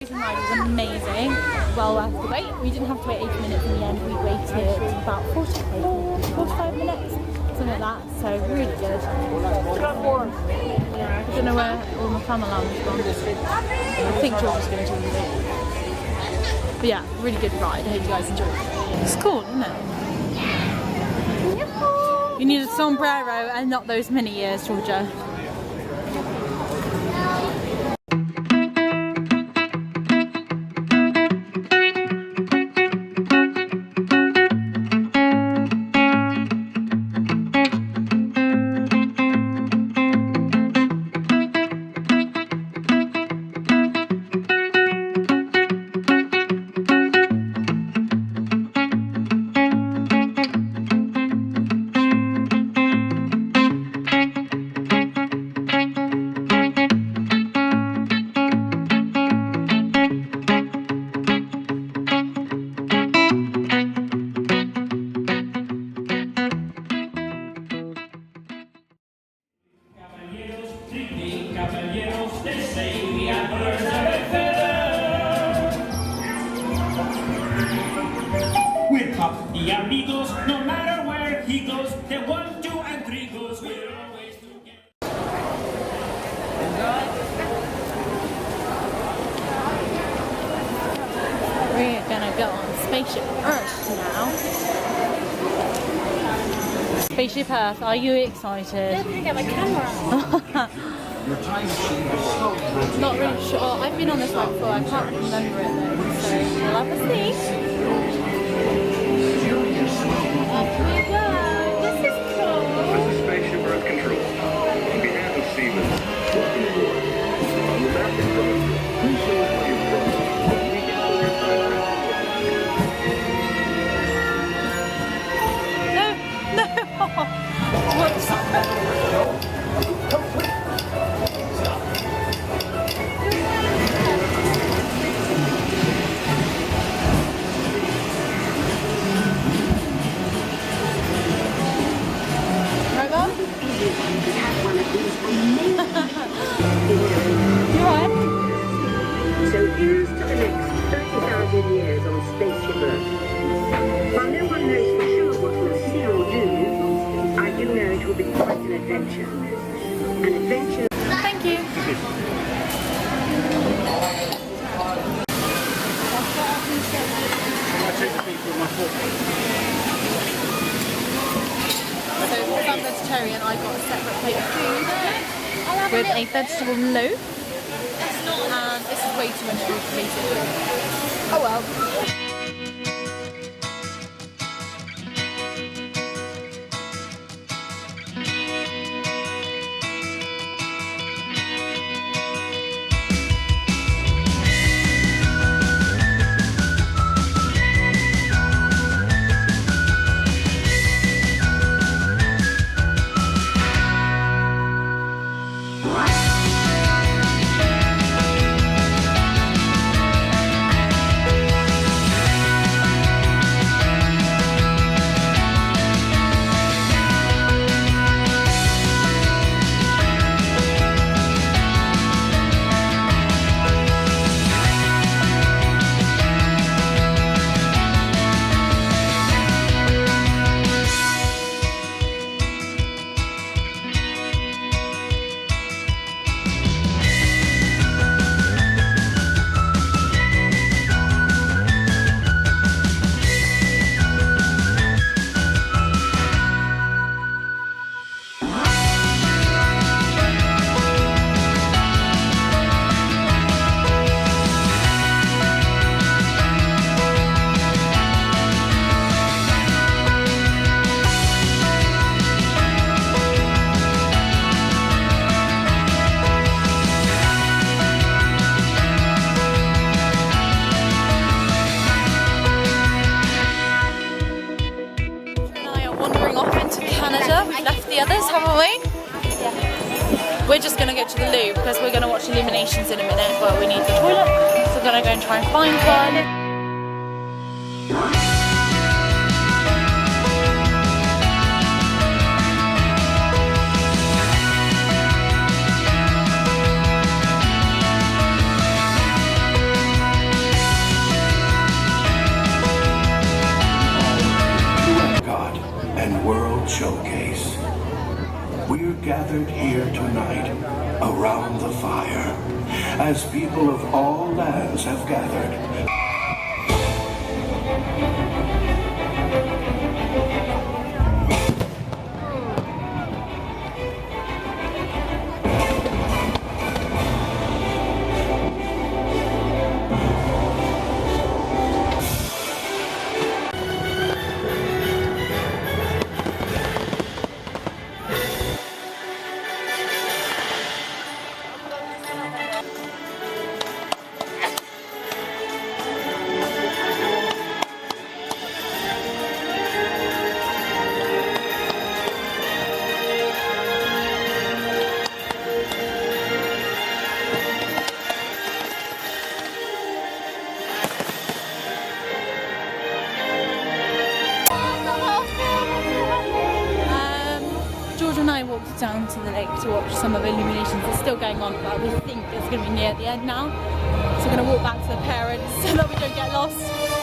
Ride was amazing, well worth the wait. We didn't have to wait 80 minutes in the end, we waited about 45 minutes, something like that, so really good. Yeah, I don't know where all my fan alarm is gone. I think George is going to do it. But yeah, really good ride, I hope you guys enjoyed it. It's cool, isn't it? You need a sombrero and not those mini ears, Georgia. We're Pop the amigos, no matter where he goes, the 1, 2, and 3 goes, we're always together. We're gonna go on Spaceship Earth now. Spaceship Earth, are you excited? I'm gonna get my camera. Not really sure. I've been on this ride before, I can't remember it though, so we'll have to see. This is cool. This is Spaceship Earth Control. On behalf of Siemens, welcome aboard. On the map in front of you, please show us where you're from. We can order No! Whoops. Right, Mom? You alright? So here's to the next 30,000 years on Spaceship Earth. While no one knows for sure what we'll see or do, I do know it will be quite an adventure. An adventure. Thank you. So because I'm vegetarian, I got a separate plate of food with a vegetable loaf. And this is way too much food for me. Oh well. We're just going to go to the loo because we're going to watch Illuminations in a minute, but we need the toilet, so we're going to go and try and find one. gathered here tonight around the fire, as people of all lands have gathered. And I walked down to the lake to watch some of the illuminations. It's still going on, but we think it's going to be near the end now. So we're going to walk back to the parents so that we don't get lost.